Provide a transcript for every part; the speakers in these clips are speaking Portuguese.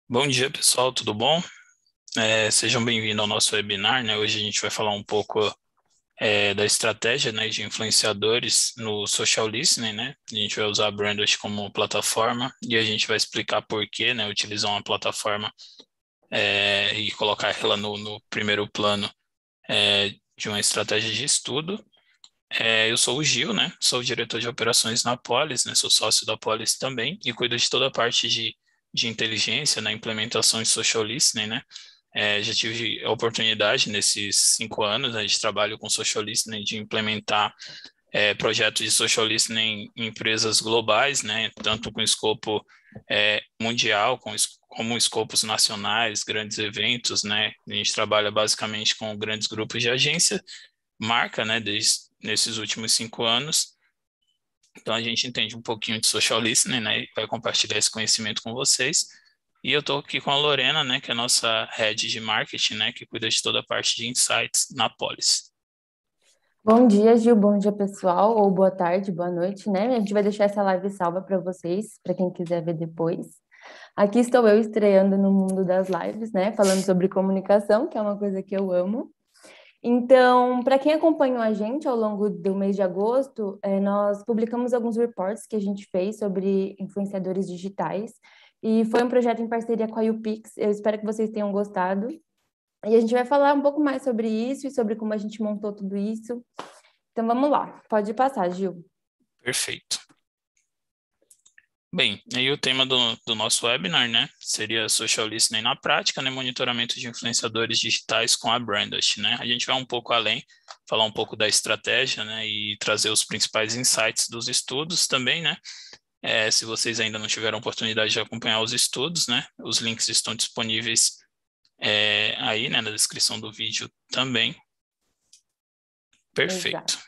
Bom dia, pessoal, tudo bom? Sejam bem-vindos ao nosso webinar, né? Hoje a gente vai falar um pouco da estratégia, né, de influenciadores no social listening, né? A gente vai usar a Brandwatch como plataforma e a gente vai explicar por que, né, utilizar uma plataforma e colocar ela no primeiro plano de uma estratégia de estudo. Eu sou o Gil, né? Sou o diretor de operações na Polis, né? Sou sócio da Polis também e cuido de toda a parte de inteligência na implementação de social listening, né? Já tive a oportunidade nesses 5 anos, né, de trabalho com social listening de implementar projetos de social listening em empresas globais, né? Tanto com escopo mundial, como escopos nacionais, grandes eventos, né? A gente trabalha basicamente com grandes grupos de agência, marca, né? Nesses últimos 5 anos. Então a gente entende um pouquinho de social listening, né? E vai compartilhar esse conhecimento com vocês. E eu estou aqui com a Lorena, né? Que é a nossa head de marketing, né? Que cuida de toda a parte de insights na Polis. Bom dia, Gil. Bom dia, pessoal. Ou boa tarde, boa noite, né? A gente vai deixar essa live salva para vocês, para quem quiser ver depois. Aqui estou eu estreando no mundo das lives, né? Falando sobre comunicação, que é uma coisa que eu amo. Então, para quem acompanhou a gente ao longo do mês de agosto, nós publicamos alguns reports que a gente fez sobre influenciadores digitais. E foi um projeto em parceria com a YouPix. Eu espero que vocês tenham gostado. E a gente vai falar um pouco mais sobre isso e sobre como a gente montou tudo isso. Então vamos lá, pode passar, Gil. Perfeito. Bem, aí o tema do nosso webinar, né? Seria social listening na prática, né? Monitoramento de influenciadores digitais com a Brandwatch, né? A gente vai um pouco além, falar um pouco da estratégia, né? E trazer os principais insights dos estudos também, né? Se vocês ainda não tiveram oportunidade de acompanhar os estudos, né? Os links estão disponíveis aí, né, na descrição do vídeo também. Perfeito. Exato.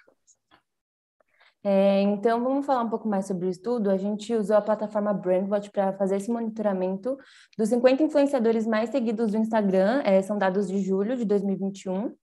Então, vamos falar um pouco mais sobre o estudo. A gente usou a plataforma Brandwatch para fazer esse monitoramento dos 50 influenciadores mais seguidos do Instagram, são dados de julho de 2021.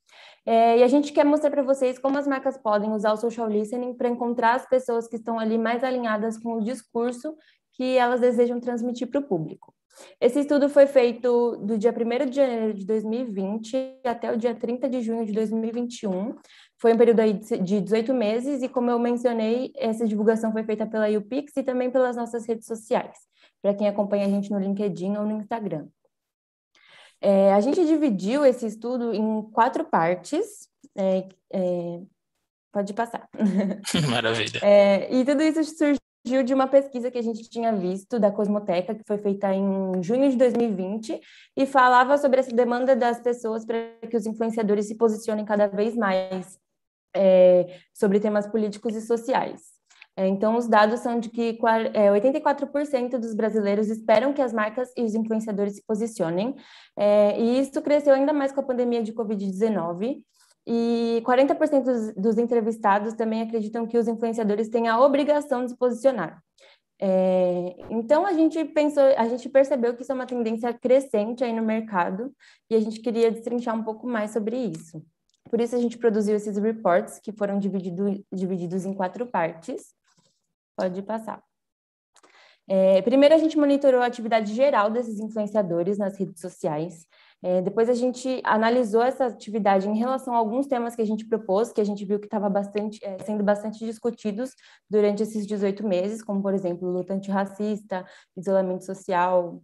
E a gente quer mostrar para vocês como as marcas podem usar o social listening para encontrar as pessoas que estão ali mais alinhadas com o discurso que elas desejam transmitir para o público. Esse estudo foi feito do dia 1º de janeiro de 2020 até o dia 30 de junho de 2021. Foi um período aí de 18 meses e, como eu mencionei, essa divulgação foi feita pela YouPix e também pelas nossas redes sociais, para quem acompanha a gente no LinkedIn ou no Instagram. A gente dividiu esse estudo em 4 partes. Pode passar. Maravilha. E tudo isso surgiu de uma pesquisa que a gente tinha visto da Cosmoteca, que foi feita em junho de 2020, e falava sobre essa demanda das pessoas para que os influenciadores se posicionem cada vez mais sobre temas políticos e sociais. Então, os dados são de que 84% dos brasileiros esperam que as marcas e os influenciadores se posicionem, e isso cresceu ainda mais com a pandemia de Covid-19, e 40% dos entrevistados também acreditam que os influenciadores têm a obrigação de se posicionar. Então a gente percebeu que isso é uma tendência crescente aí no mercado e a gente queria destrinchar um pouco mais sobre isso. Por isso a gente produziu esses reports que foram divididos em 4 partes. Pode passar. Primeiro a gente monitorou a atividade geral desses influenciadores nas redes sociais. Depois a gente analisou essa atividade em relação a alguns temas que a gente propôs, que a gente viu que estava sendo bastante discutidos durante esses 18 meses, como, por exemplo, luta antirracista, isolamento social,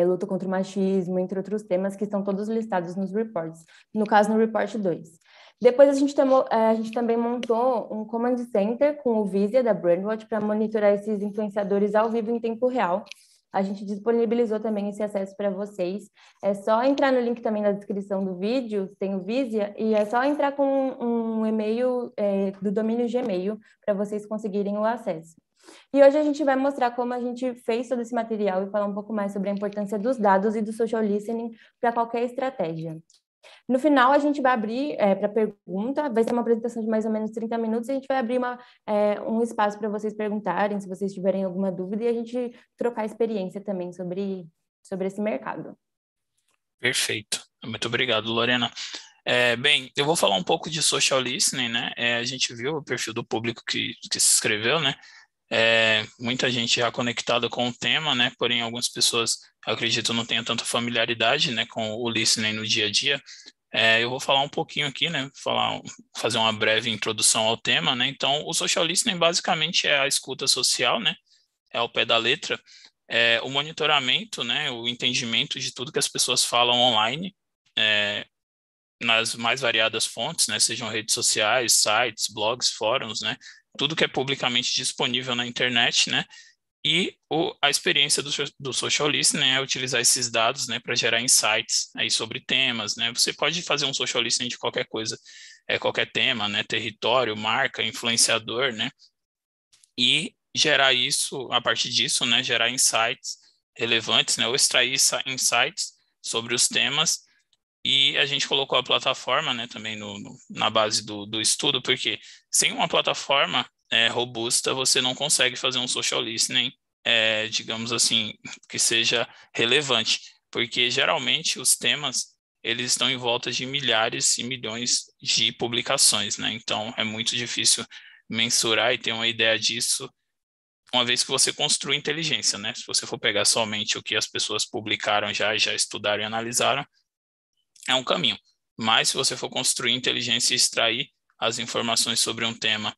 luta contra o machismo, entre outros temas que estão todos listados nos reports. No caso, no report 2. Depois a gente também montou um command center com o Visia da Brandwatch para monitorar esses influenciadores ao vivo em tempo real. A gente disponibilizou também esse acesso para vocês. É só entrar no link também na descrição do vídeo, tem o Visia, e é só entrar com um e-mail do domínio Gmail para vocês conseguirem o acesso. E hoje a gente vai mostrar como a gente fez todo esse material e falar um pouco mais sobre a importância dos dados e do social listening para qualquer estratégia. No final, a gente vai abrir para pergunta, vai ser uma apresentação de mais ou menos 30 minutos, e a gente vai abrir um espaço para vocês perguntarem, se vocês tiverem alguma dúvida, e a gente trocar experiência também sobre esse mercado. Perfeito. Muito obrigado, Lorena. Bem, eu vou falar um pouco de social listening, né? A gente viu o perfil do público que se inscreveu, né? Muita gente já conectada com o tema, né? Porém, algumas pessoas, eu acredito, não tenham tanta familiaridade, né, com o listening no dia a dia. Eu vou falar um pouquinho aqui, né? Fazer uma breve introdução ao tema, né? Então, o social listening basicamente é a escuta social, né? É ao pé da letra, o monitoramento, né? O entendimento de tudo que as pessoas falam online, nas mais variadas fontes, né? Sejam redes sociais, sites, blogs, fóruns, né? Tudo que é publicamente disponível na internet, né? E a experiência do social listening é utilizar esses dados, né, para gerar insights aí sobre temas, né? Você pode fazer um social listening de qualquer coisa, qualquer tema, né? Território, marca, influenciador, né? E gerar isso, a partir disso, né? Gerar insights relevantes, né? Ou extrair insights sobre os temas. E a gente colocou a plataforma, né, também na base do estudo, porque sem uma plataforma robusta, você não consegue fazer um social listening, digamos assim, que seja relevante, porque geralmente os temas, eles estão em volta de milhares e milhões de publicações, né? Então, é muito difícil mensurar e ter uma ideia disso, uma vez que você construi inteligência, né? Se você for pegar somente o que as pessoas publicaram já estudaram e analisaram, é um caminho. Mas se você for construir inteligência e extrair as informações sobre um tema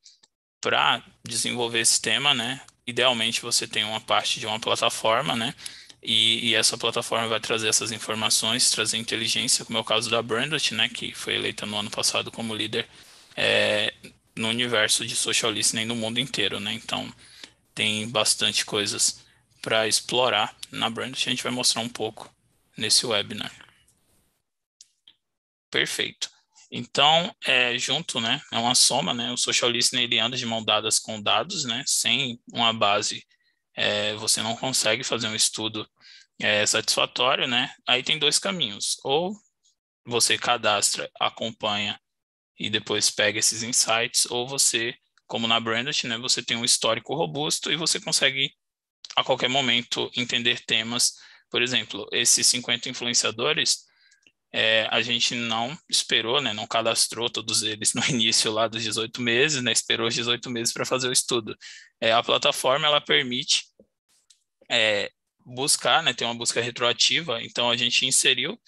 para desenvolver esse tema, né? Idealmente você tem uma parte de uma plataforma, né? E essa plataforma vai trazer essas informações, trazer inteligência, como é o caso da Brandwatch, né? Que foi eleita no ano passado como líder é, no universo de social listening no mundo inteiro, né? Então tem bastante coisas para explorar na Brandwatch. A gente vai mostrar um pouco nesse webinar. Perfeito. Então, junto, né, é uma soma, né, o social listening ele anda de mão dadas com dados, né, sem uma base, você não consegue fazer um estudo satisfatório, né, aí tem dois caminhos, ou você cadastra, acompanha e depois pega esses insights, ou você, como na Brandwatch, né, você tem um histórico robusto e você consegue a qualquer momento entender temas, por exemplo, esses 50 influenciadores, a gente não esperou, né, não cadastrou todos eles no início lá dos 18 meses, né, esperou os 18 meses para fazer o estudo. A plataforma, ela permite buscar, né, ter uma busca retroativa, então a gente inseriu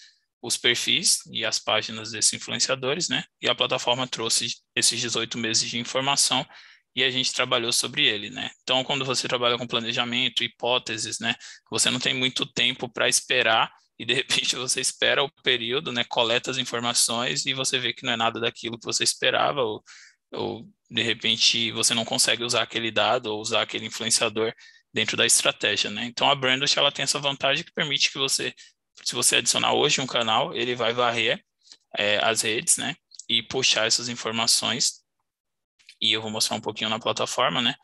os perfis e as páginas desses influenciadores, né, e a plataforma trouxe esses 18 meses de informação e a gente trabalhou sobre ele, né. Então, quando você trabalha com planejamento, hipóteses, né, você não tem muito tempo para esperar e de repente você espera o período, né, coleta as informações e você vê que não é nada daquilo que você esperava, ou de repente você não consegue usar aquele dado ou usar aquele influenciador dentro da estratégia, né? Então a Brandwatch ela tem essa vantagem que permite que você, se você adicionar hoje um canal, ele vai varrer as redes, né, e puxar essas informações. E eu vou mostrar um pouquinho na plataforma, né,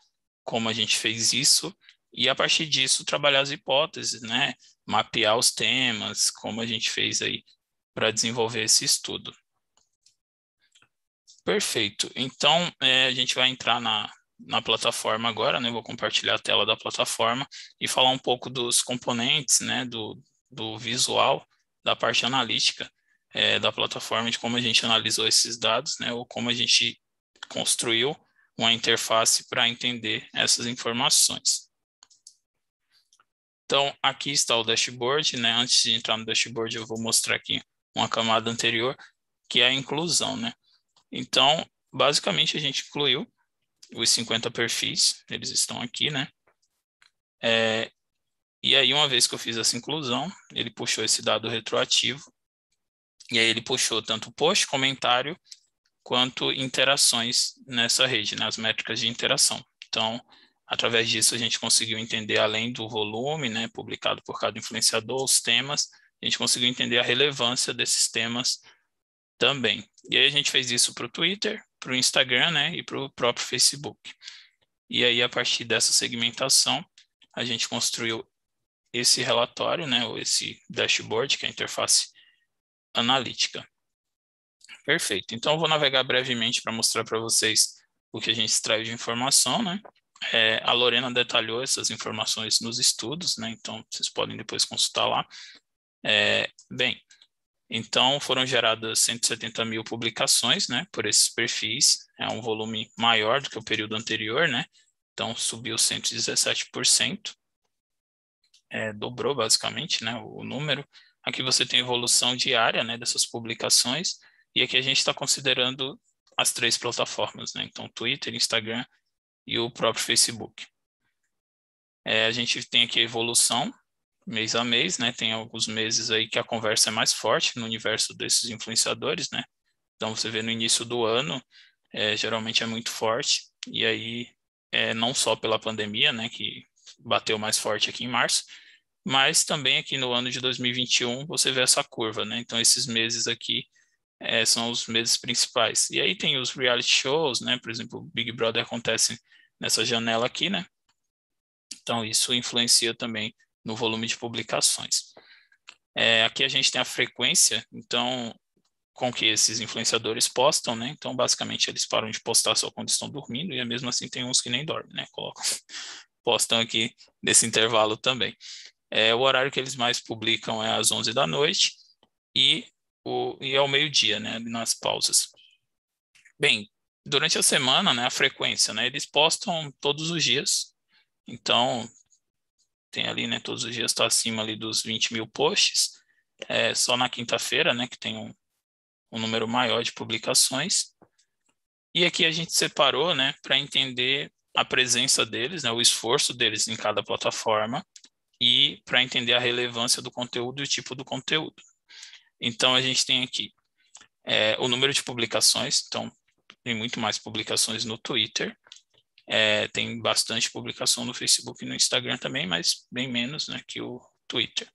como a gente fez isso, e a partir disso trabalhar as hipóteses, né, mapear os temas, como a gente fez aí para desenvolver esse estudo. Perfeito. Então, a gente vai entrar na plataforma agora, né? Vou compartilhar a tela da plataforma e falar um pouco dos componentes, né, do visual, da parte analítica da plataforma, de como a gente analisou esses dados, né, ou como a gente construiu uma interface para entender essas informações. Então, aqui está o dashboard, né? Antes de entrar no dashboard, eu vou mostrar aqui uma camada anterior, que é a inclusão, né? Então, basicamente, a gente incluiu os 50 perfis, eles estão aqui, né? E aí, uma vez que eu fiz essa inclusão, ele puxou esse dado retroativo, e aí ele puxou tanto post, comentário, quanto interações nessa rede, né? As métricas de interação. Então, através disso, a gente conseguiu entender, além do volume, né, publicado por cada influenciador, os temas, a gente conseguiu entender a relevância desses temas também. E aí a gente fez isso para o Twitter, para o Instagram, né, e para o próprio Facebook. E aí, a partir dessa segmentação, a gente construiu esse relatório, né, ou esse dashboard, que é a interface analítica. Perfeito. Então, eu vou navegar brevemente para mostrar para vocês o que a gente extraiu de informação, né? A Lorena detalhou essas informações nos estudos, né? Então, vocês podem depois consultar lá. Bem, então, foram geradas 170 mil publicações, né, por esses perfis. É um volume maior do que o período anterior, né? Então, subiu 117%, dobrou basicamente, né, o número. Aqui você tem a evolução diária, né, dessas publicações, e aqui a gente está considerando as 3 plataformas, né, então Twitter, Instagram e o próprio Facebook. A gente tem aqui a evolução mês a mês, né, tem alguns meses aí que a conversa é mais forte no universo desses influenciadores, né, então você vê no início do ano, geralmente é muito forte, e aí não só pela pandemia, né, que bateu mais forte aqui em março, mas também aqui no ano de 2021 você vê essa curva, né? Então esses meses aqui são os meses principais. E aí tem os reality shows, né? Por exemplo, o Big Brother acontece nessa janela aqui, né? Então isso influencia também no volume de publicações. Aqui a gente tem a frequência, então com que esses influenciadores postam, né? Então basicamente eles param de postar só quando estão dormindo e mesmo assim tem uns que nem dormem, né? Postam aqui nesse intervalo também. O horário que eles mais publicam é às 11 da noite e ao meio-dia, né, nas pausas. Bem, durante a semana, né, a frequência, né, eles postam todos os dias, então tem ali, né, todos os dias está acima ali dos 20 mil posts, só na quinta-feira, né, que tem um número maior de publicações. E aqui a gente separou, né, para entender a presença deles, né, o esforço deles em cada plataforma, e para entender a relevância do conteúdo e o tipo do conteúdo. Então, a gente tem aqui o número de publicações, então tem muito mais publicações no Twitter, tem bastante publicação no Facebook e no Instagram também, mas bem menos, né, que o Twitter.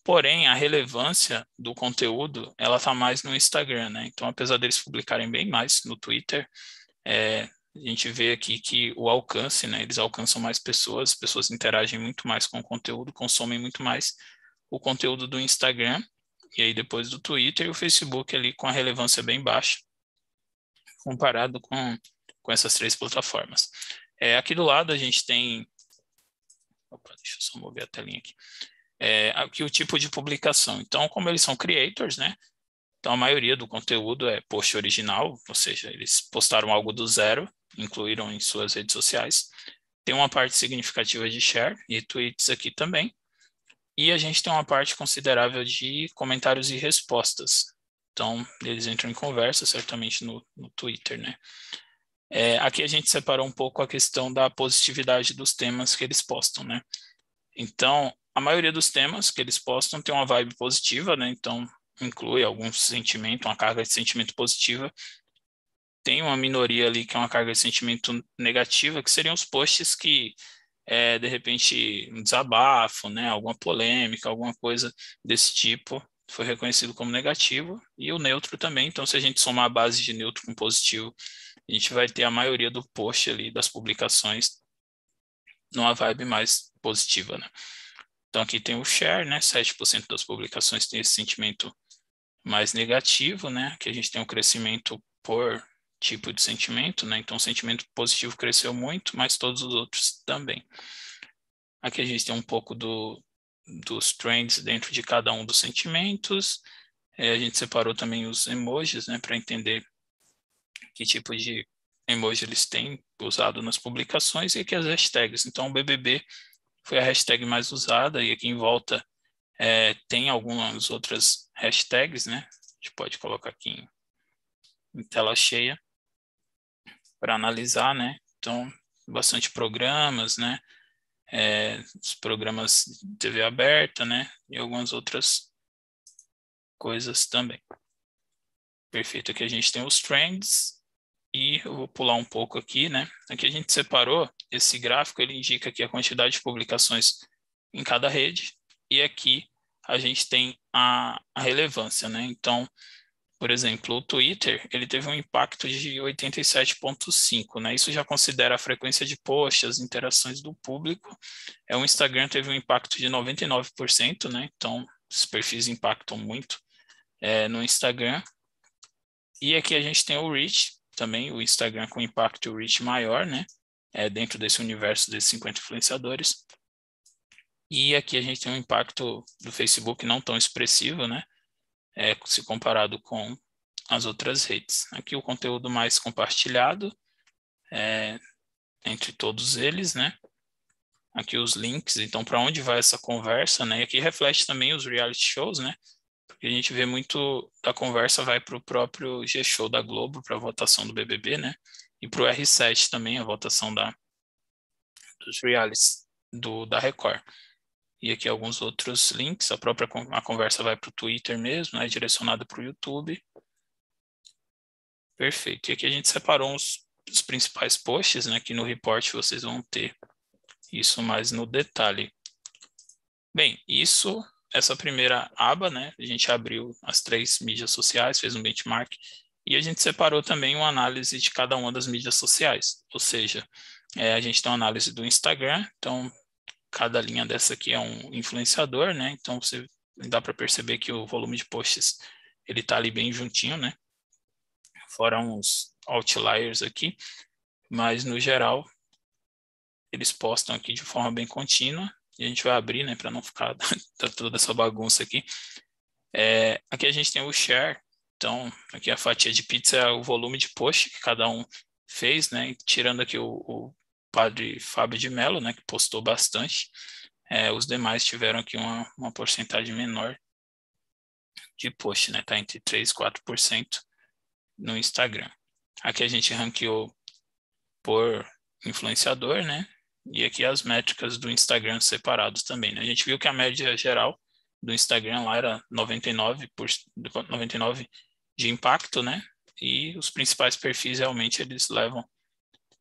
Porém, a relevância do conteúdo, ela está mais no Instagram, né? Então, apesar deles publicarem bem mais no Twitter, a gente vê aqui que o alcance, né? Eles alcançam mais pessoas, as pessoas interagem muito mais com o conteúdo, consomem muito mais o conteúdo do Instagram, e aí depois do Twitter e o Facebook ali com a relevância bem baixa, comparado com essas 3 plataformas. Aqui do lado a gente tem... Opa, deixa eu só mover a telinha aqui. Aqui o tipo de publicação. Então, como eles são creators, né? Então, a maioria do conteúdo é post original, ou seja, eles postaram algo do zero, incluíram em suas redes sociais. Tem uma parte significativa de share e tweets aqui também. E a gente tem uma parte considerável de comentários e respostas. Então, eles entram em conversa, certamente, no Twitter, né? Aqui a gente separou um pouco a questão da positividade dos temas que eles postam, né? Então, a maioria dos temas que eles postam tem uma vibe positiva, né? Então, inclui algum sentimento, uma carga de sentimento positiva. Tem uma minoria ali que é uma carga de sentimento negativa, que seriam os posts que, de repente, um desabafo, né? Alguma polêmica, alguma coisa desse tipo foi reconhecido como negativo. E o neutro também. Então, se a gente somar a base de neutro com positivo, a gente vai ter a maioria do post ali, das publicações, numa vibe mais positiva, né? Então, aqui tem o share, né? 7% das publicações tem esse sentimento mais negativo, né? Que a gente tem um crescimento por tipo de sentimento, né? Então, o sentimento positivo cresceu muito, mas todos os outros também. Aqui a gente tem um pouco dos trends dentro de cada um dos sentimentos. A gente separou também os emojis, né? Para entender que tipo de emoji eles têm usado nas publicações e aqui as hashtags. Então, o BBB foi a hashtag mais usada e aqui em volta tem algumas outras hashtags, né? A gente pode colocar aqui em tela cheia para analisar, né? Então, bastante programas, né? Os programas de TV aberta, né? E algumas outras coisas também. Perfeito. Aqui a gente tem os trends e eu vou pular um pouco aqui, né? Aqui a gente separou esse gráfico, ele indica aqui a quantidade de publicações em cada rede e aqui a gente tem a relevância, né? Então, por exemplo, o Twitter, ele teve um impacto de 87,5, né? Isso já considera a frequência de posts, as interações do público. O Instagram teve um impacto de 99%, né? Então, os perfis impactam muito no Instagram. E aqui a gente tem o reach, também o Instagram com impacto e o reach maior, né? Dentro desse universo desses 50 influenciadores. E aqui a gente tem um impacto do Facebook não tão expressivo, né? Se comparado com as outras redes. Aqui o conteúdo mais compartilhado, entre todos eles, né? Aqui os links, então para onde vai essa conversa, né? E aqui reflete também os reality shows, né? Porque a gente vê muito da conversa vai para o próprio G-Show da Globo, para a votação do BBB, né? E para o R7 também, a votação dos realities da Record. E aqui alguns outros links, a conversa vai para o Twitter mesmo, né? Direcionada para o YouTube. Perfeito. E aqui a gente separou os principais posts, né? Aqui no report vocês vão ter isso mais no detalhe. Bem, essa primeira aba, né? A gente abriu as 3 mídias sociais, fez um benchmark e a gente separou também uma análise de cada uma das mídias sociais. Ou seja, a gente tem uma análise do Instagram, então cada linha dessa aqui é um influenciador, né? Então você dá para perceber que o volume de posts ele está ali bem juntinho, né? Fora uns outliers aqui, mas no geral eles postam aqui de forma bem contínua e a gente vai abrir, né, para não ficar toda essa bagunça aqui. Aqui a gente tem o share, então aqui a fatia de pizza é o volume de post que cada um fez, né, e tirando aqui o padre Fábio de Mello, né, que postou bastante, os demais tiveram aqui uma porcentagem menor de post, né, tá entre 3 e 4% no Instagram. Aqui a gente ranqueou por influenciador, né, e aqui as métricas do Instagram separados também, né? A gente viu que a média geral do Instagram lá era 99 de impacto, né? E os principais perfis realmente eles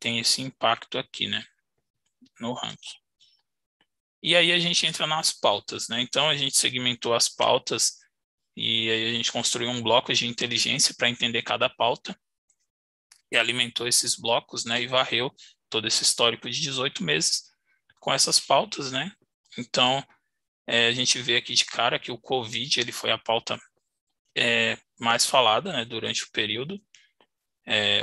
tem esse impacto aqui, né? No ranking. E aí a gente entra nas pautas, né? Então a gente segmentou as pautas e aí a gente construiu um bloco de inteligência para entender cada pauta e alimentou esses blocos, né? E varreu todo esse histórico de 18 meses com essas pautas, né? Então, a gente vê aqui de cara que o Covid ele foi a pauta mais falada, né, durante o período,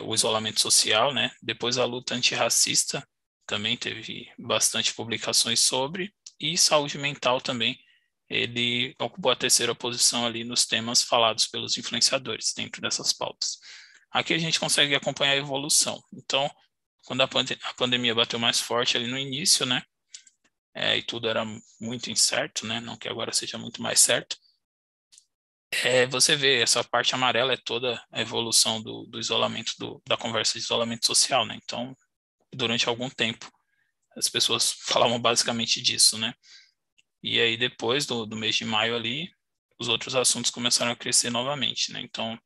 o isolamento social, né? Depois a luta antirracista também teve bastante publicações sobre, e saúde mental também, ele ocupou a terceira posição ali nos temas falados pelos influenciadores dentro dessas pautas. Aqui a gente consegue acompanhar a evolução. Então, quando a pandemia bateu mais forte ali no início, né? E tudo era muito incerto, né? Não que agora seja muito mais certo. Você vê, essa parte amarela é toda a evolução do isolamento, da conversa de isolamento social, né? Então, durante algum tempo, as pessoas falavam basicamente disso, né? E aí, depois do mês de maio ali, os outros assuntos começaram a crescer novamente, né? Então,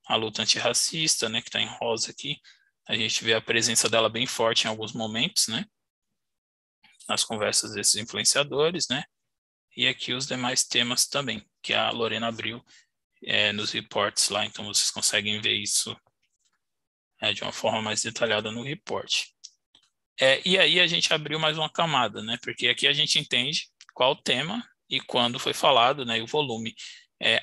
a luta antirracista, né, que está em rosa aqui, a gente vê a presença dela bem forte em alguns momentos, né? Nas conversas desses influenciadores, né? E aqui os demais temas também, que a Lorena abriu nos reports lá, então vocês conseguem ver isso de uma forma mais detalhada no report. E aí a gente abriu mais uma camada, né? Porque aqui a gente entende qual o tema e quando foi falado, né? E o volume.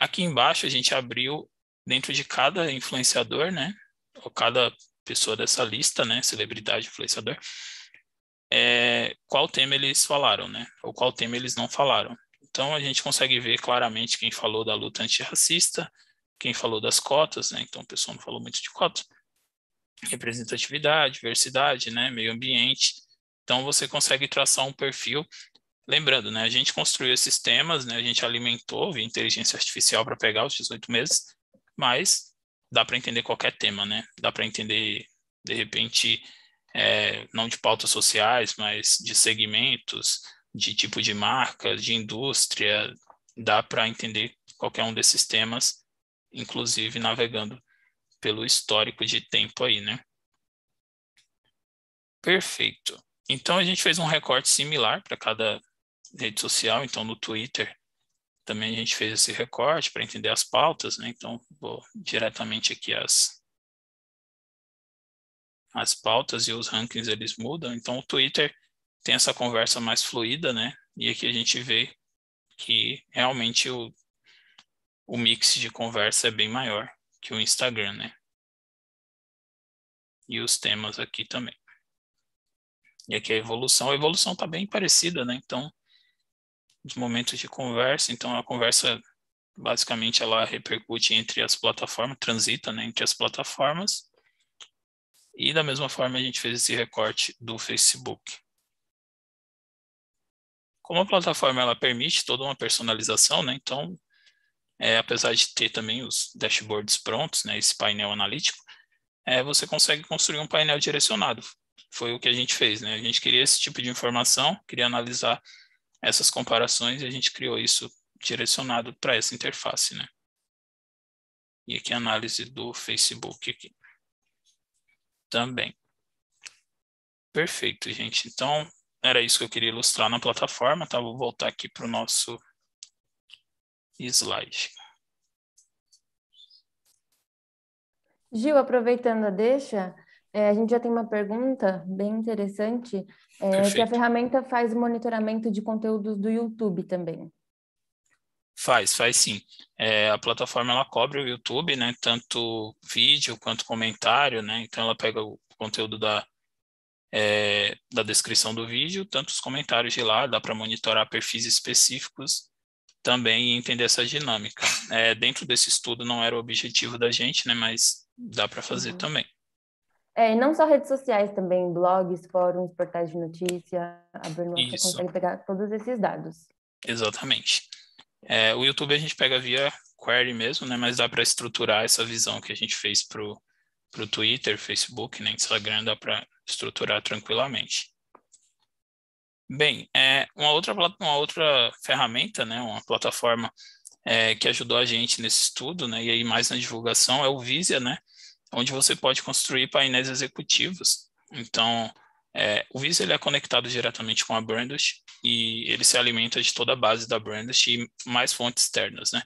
Aqui embaixo a gente abriu dentro de cada influenciador, né? Ou cada pessoa dessa lista, né? Celebridade, influenciador. Qual tema eles falaram, né? Ou qual tema eles não falaram. Então a gente consegue ver claramente quem falou da luta antirracista, quem falou das cotas, né? Então o pessoal não falou muito de cotas. Representatividade, diversidade, né? Meio ambiente. Então você consegue traçar um perfil. Lembrando, né? A gente construiu esses temas, né? A gente alimentou via inteligência artificial para pegar os 18 meses, mas dá para entender qualquer tema, né? Dá para entender, de repente, não de pautas sociais, mas de segmentos, de tipo de marca, de indústria, dá para entender qualquer um desses temas, inclusive navegando pelo histórico de tempo aí, né? Perfeito. Então a gente fez um recorte similar para cada rede social, então no Twitter também a gente fez esse recorte para entender as pautas, né? Então vou diretamente aqui as pautas e os rankings eles mudam, então o Twitter tem essa conversa mais fluida, né? E aqui a gente vê que realmente o mix de conversa é bem maior que o Instagram, né? E os temas aqui também. E aqui a evolução está bem parecida, né? Então, os momentos de conversa, então a conversa basicamente ela repercute entre as plataformas, transita, né, entre as plataformas. E da mesma forma a gente fez esse recorte do Facebook. Como a plataforma ela permite toda uma personalização, né? Então, apesar de ter também os dashboards prontos, né? Esse painel analítico, você consegue construir um painel direcionado. Foi o que a gente fez, né? A gente queria esse tipo de informação, queria analisar essas comparações e a gente criou isso direcionado para essa interface, né? E aqui a análise do Facebook aqui também. Perfeito, gente. Então, era isso que eu queria ilustrar na plataforma, tá? Vou voltar aqui para o nosso slide. Gil, aproveitando a deixa, a gente já tem uma pergunta bem interessante, se a ferramenta faz monitoramento de conteúdos do YouTube também. Faz sim. A plataforma ela cobre o YouTube, né? Tanto vídeo quanto comentário, né? Então ela pega o conteúdo da descrição do vídeo, tanto os comentários de lá, dá para monitorar perfis específicos também e entender essa dinâmica. Dentro desse estudo não era o objetivo da gente, né? Mas dá para fazer também. E não só redes sociais também, blogs, fóruns, portais de notícia, a Brandwatch consegue pegar todos esses dados. Exatamente. O YouTube a gente pega via query mesmo, né? Mas dá para estruturar essa visão que a gente fez para o Twitter, Facebook, né? Instagram, dá para estruturar tranquilamente. Bem, uma outra ferramenta, né? Uma plataforma que ajudou a gente nesse estudo, né? E aí mais na divulgação é o Vizia, né? Onde você pode construir painéis executivos. Então, o Vizia ele é conectado diretamente com a Brandosh e ele se alimenta de toda a base da Brandosh e mais fontes externas, né?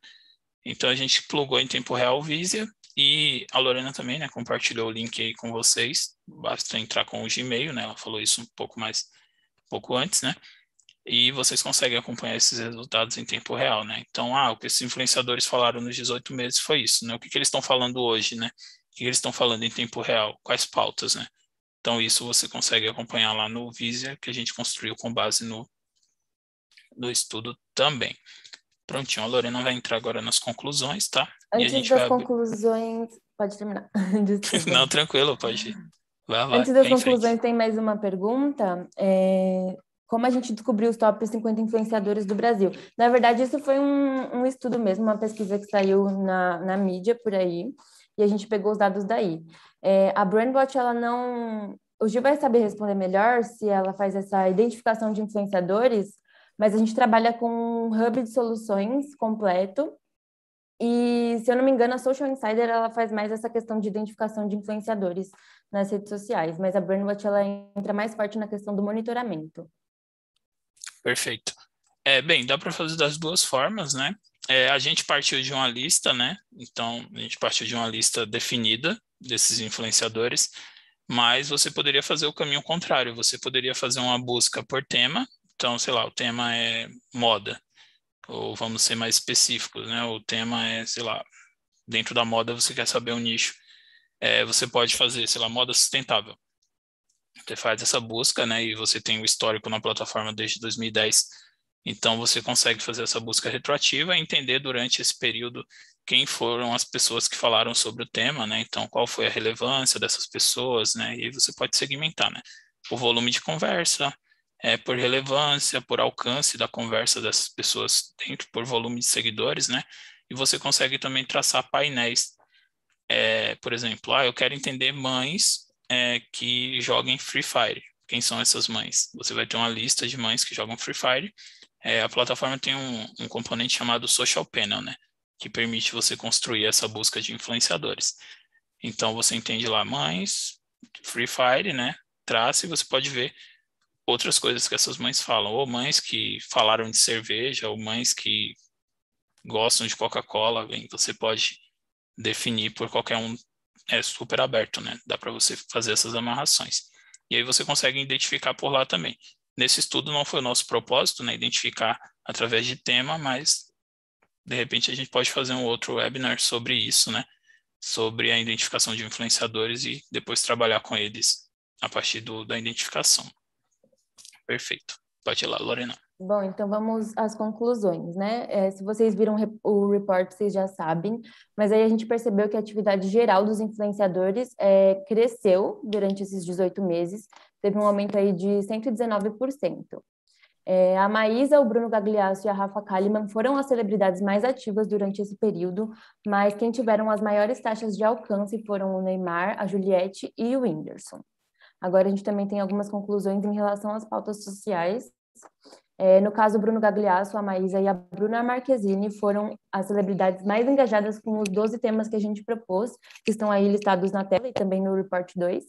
Então, a gente plugou em tempo real o Vizia e a Lorena também, né, compartilhou o link aí com vocês. Basta entrar com o Gmail, né? Ela falou isso um pouco antes, né? E vocês conseguem acompanhar esses resultados em tempo real, né? Então, o que esses influenciadores falaram nos 18 meses foi isso, né? O que eles estão falando hoje, né? O que eles estão falando em tempo real? Quais pautas, né? Então, isso você consegue acompanhar lá no Vizia, que a gente construiu com base no estudo também. Prontinho, a Lorena vai entrar agora nas conclusões, tá? E a Antes gente das vai abrir... conclusões, pode terminar, desculpa. Não, tranquilo, pode ir. Vai Antes das em frente. conclusões, tem mais uma pergunta. Como a gente descobriu os top 50 influenciadores do Brasil? Na verdade, isso foi um estudo mesmo, uma pesquisa que saiu na mídia por aí, e a gente pegou os dados daí. A Brandwatch, ela não... O Gil vai saber responder melhor se ela faz essa identificação de influenciadores, mas a gente trabalha com um hub de soluções completo, e, se eu não me engano, a Social Insider ela faz mais essa questão de identificação de influenciadores nas redes sociais, mas a Brandwatch ela entra mais forte na questão do monitoramento. Perfeito. Bem, dá para fazer das duas formas, né? A gente partiu de uma lista, né? Então, a gente partiu de uma lista definida desses influenciadores, mas você poderia fazer o caminho contrário. Você poderia fazer uma busca por tema. Então, sei lá, o tema é moda, ou vamos ser mais específicos, né? O tema é, sei lá, dentro da moda você quer saber um nicho. Você pode fazer, sei lá, moda sustentável. Você faz essa busca, né? E você tem o histórico na plataforma desde 2010. Então, você consegue fazer essa busca retroativa e entender durante esse período quem foram as pessoas que falaram sobre o tema, né? Então, qual foi a relevância dessas pessoas, né? E aí você pode segmentar, né? Por volume de conversa, por relevância, por alcance da conversa dessas pessoas dentro, por volume de seguidores, né? E você consegue também traçar painéis. Por exemplo, eu quero entender mães que joguem Free Fire. Quem são essas mães? Você vai ter uma lista de mães que jogam Free Fire. A plataforma tem um componente chamado Social Panel, né? Que permite você construir essa busca de influenciadores. Então, você entende lá mães, Free Fire, né? Traça e você pode ver outras coisas que essas mães falam. Ou mães que falaram de cerveja, ou mães que gostam de Coca-Cola. Você pode definir por qualquer um, é super aberto, né? Dá para você fazer essas amarrações. E aí você consegue identificar por lá também. Nesse estudo não foi o nosso propósito, né? Identificar através de tema, mas de repente a gente pode fazer um outro webinar sobre isso, né? Sobre a identificação de influenciadores e depois trabalhar com eles a partir da identificação. Perfeito. Pode ir lá, Lorena. Bom, então vamos às conclusões, né? Se vocês viram o report, vocês já sabem, mas aí a gente percebeu que a atividade geral dos influenciadores cresceu durante esses 18 meses, teve um aumento aí de 119%. A Maísa, o Bruno Gagliasso e a Rafa Kalimann foram as celebridades mais ativas durante esse período, mas quem tiveram as maiores taxas de alcance foram o Neymar, a Juliette e o Whindersson. Agora a gente também tem algumas conclusões em relação às pautas sociais. No caso, o Bruno Gagliasso, a Maísa e a Bruna Marquezine foram as celebridades mais engajadas com os 12 temas que a gente propôs, que estão aí listados na tela e também no Report 2.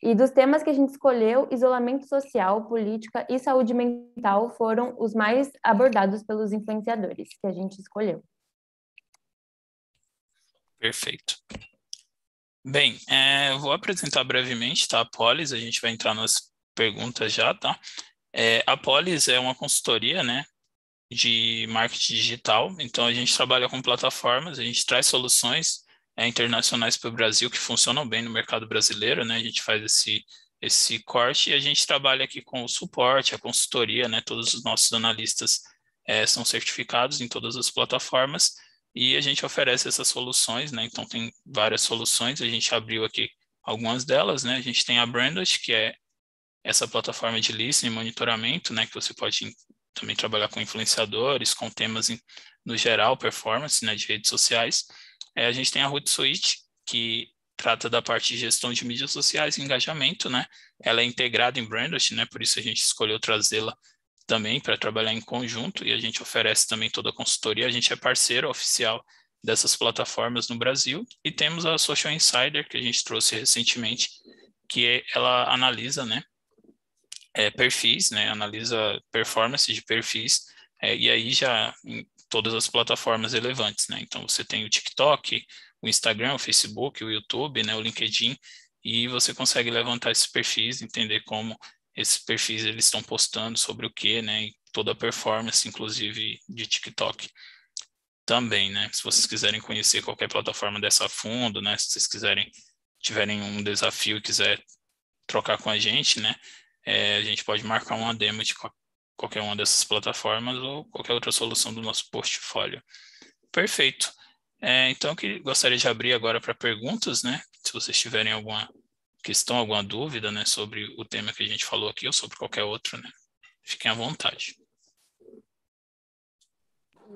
E dos temas que a gente escolheu, isolamento social, política e saúde mental foram os mais abordados pelos influenciadores que a gente escolheu. Perfeito. Bem, eu vou apresentar brevemente, tá, a Polis, a gente vai entrar nas perguntas já, tá? A Polis é uma consultoria, né, de marketing digital, então a gente trabalha com plataformas, a gente traz soluções internacionais para o Brasil que funcionam bem no mercado brasileiro, né, a gente faz esse corte e a gente trabalha aqui com o suporte, a consultoria, né, todos os nossos analistas são certificados em todas as plataformas e a gente oferece essas soluções, né, então tem várias soluções, a gente abriu aqui algumas delas, né, a gente tem a Brandwatch, que é essa plataforma de listening e monitoramento, né, que você pode também trabalhar com influenciadores, com temas no geral, performance, né, de redes sociais. A gente tem a Hootsuite, que trata da parte de gestão de mídias sociais e engajamento, né? Ela é integrada em Brandwatch, né? Por isso a gente escolheu trazê-la também para trabalhar em conjunto e a gente oferece também toda a consultoria. A gente é parceiro oficial dessas plataformas no Brasil e temos a Social Insider, que a gente trouxe recentemente, que ela analisa, né, perfis, né, analisa performance de perfis, e aí já em todas as plataformas relevantes, né, então você tem o TikTok, o Instagram, o Facebook, o YouTube, né, o LinkedIn, e você consegue levantar esses perfis, entender como esses perfis eles estão postando sobre o que, né, e toda a performance, inclusive de TikTok também, né, se vocês quiserem conhecer qualquer plataforma dessa a fundo, né, se vocês tiverem um desafio e quiser trocar com a gente, né, a gente pode marcar uma demo de qualquer uma dessas plataformas ou qualquer outra solução do nosso portfólio. Perfeito. Então, eu gostaria de abrir agora para perguntas, né? Se vocês tiverem alguma questão, alguma dúvida, né, sobre o tema que a gente falou aqui ou sobre qualquer outro, né? Fiquem à vontade.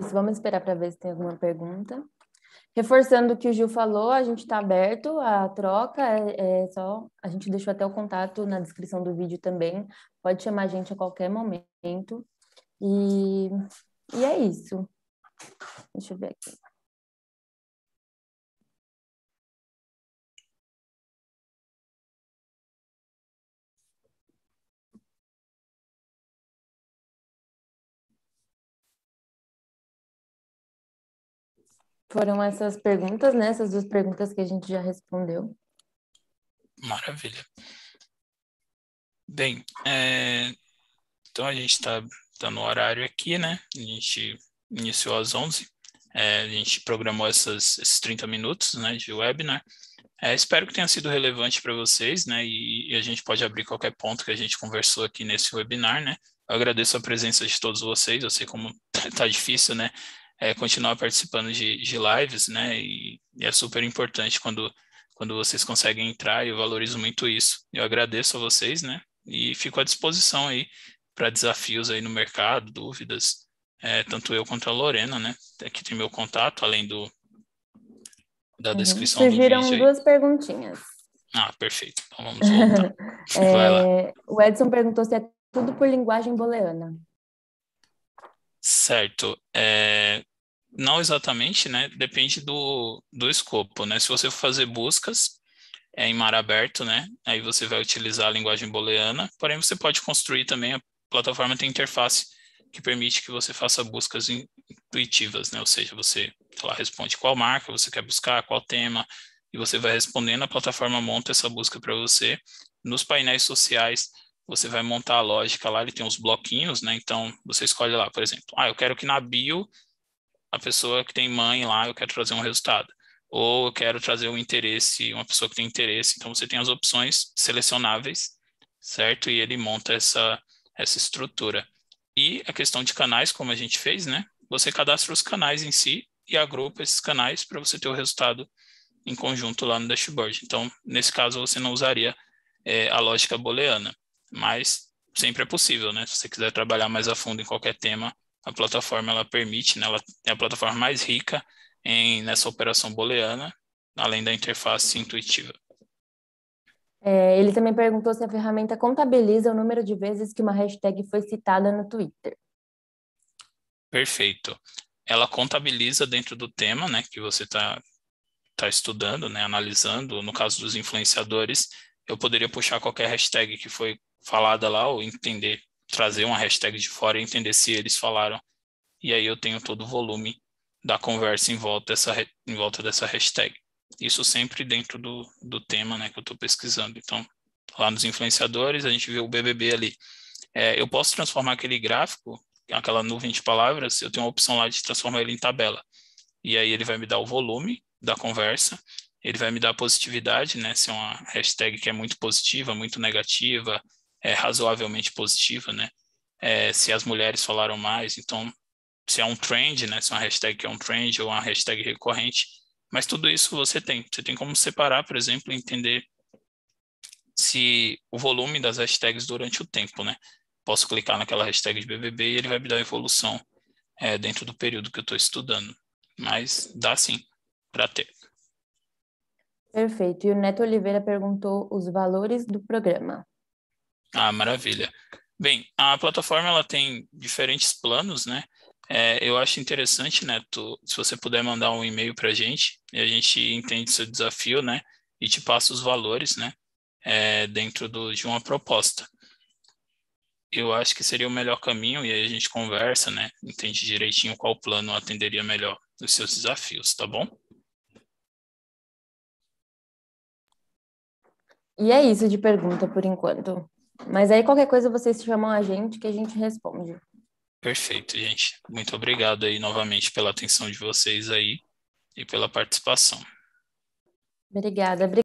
Isso, vamos esperar para ver se tem alguma pergunta. Reforçando o que o Gil falou, a gente está aberto à troca, só a gente deixou até o contato na descrição do vídeo também. Pode chamar a gente a qualquer momento. E é isso. Deixa eu ver aqui. Foram essas perguntas, né? Essas duas perguntas que a gente já respondeu. Maravilha. Bem, então a gente está no horário aqui, né? A gente iniciou às 11. A gente programou esses 30 minutos, né, de webinar. Espero que tenha sido relevante para vocês, né? E a gente pode abrir qualquer ponto que a gente conversou aqui nesse webinar, né? Eu agradeço a presença de todos vocês. Eu sei como tá difícil, né? Continuar participando de lives, né? E é super importante quando vocês conseguem entrar. E eu valorizo muito isso. Eu agradeço a vocês, né? E fico à disposição aí para desafios aí no mercado, dúvidas. Tanto eu quanto a Lorena, né? Aqui tem meu contato, além da descrição do Surgiram vídeo aí. duas perguntinhas. Perfeito. Então vamos voltar. Vai lá. O Edson perguntou se é tudo por linguagem booleana. Certo. Não exatamente, né? Depende do escopo, né? Se você for fazer buscas em mar aberto, né? Aí você vai utilizar a linguagem booleana, porém você pode construir também, a plataforma tem interface que permite que você faça buscas intuitivas, né? Ou seja, você, sei lá, responde qual marca você quer buscar, qual tema, e você vai respondendo, a plataforma monta essa busca para você. Nos painéis sociais, você vai montar a lógica lá, ele tem uns bloquinhos, né? Então, você escolhe lá, por exemplo, eu quero que na bio, a pessoa que tem mãe lá, eu quero trazer um resultado. Ou eu quero trazer um interesse, uma pessoa que tem interesse. Então, você tem as opções selecionáveis, certo? E ele monta essa estrutura. E a questão de canais, como a gente fez, né? Você cadastra os canais em si e agrupa esses canais para você ter o resultado em conjunto lá no dashboard. Então, nesse caso, você não usaria a lógica booleana, mas sempre é possível, né? Se você quiser trabalhar mais a fundo em qualquer tema, a plataforma ela permite, né? Ela é a plataforma mais rica nessa operação booleana, além da interface intuitiva. Ele também perguntou se a ferramenta contabiliza o número de vezes que uma hashtag foi citada no Twitter. Perfeito. Ela contabiliza dentro do tema, né, que você está estudando, né, analisando. No caso dos influenciadores, eu poderia puxar qualquer hashtag que foi falada lá ou entender, trazer uma hashtag de fora e entender se eles falaram. E aí eu tenho todo o volume da conversa em volta dessa hashtag. Isso sempre dentro do tema, né, que eu estou pesquisando. Então, lá nos influenciadores, a gente vê o BBB ali. Eu posso transformar aquele gráfico, aquela nuvem de palavras, eu tenho a opção lá de transformar ele em tabela. E aí ele vai me dar o volume da conversa, ele vai me dar a positividade, né? Se é uma hashtag que é muito positiva, muito negativa, razoavelmente positiva, né? Se as mulheres falaram mais, então se é um trend, né? Se é uma hashtag que é um trend ou uma hashtag recorrente. Mas tudo isso você tem. Você tem como separar, por exemplo, e entender se o volume das hashtags durante o tempo, né? Posso clicar naquela hashtag de BBB e ele vai me dar a evolução dentro do período que eu estou estudando. Mas dá sim para ter. Perfeito. E o Neto Oliveira perguntou os valores do programa. Ah, maravilha. Bem, a plataforma ela tem diferentes planos, né? Eu acho interessante, Neto, se você puder mandar um e-mail para a gente, e a gente entende seu desafio, né? E te passa os valores, né? Dentro de uma proposta. Eu acho que seria o melhor caminho, e aí a gente conversa, né? Entende direitinho qual plano atenderia melhor os seus desafios, tá bom? E é isso de pergunta por enquanto. Mas aí qualquer coisa vocês chamam a gente que a gente responde. Perfeito, gente. Muito obrigado aí novamente pela atenção de vocês aí e pela participação. Obrigada.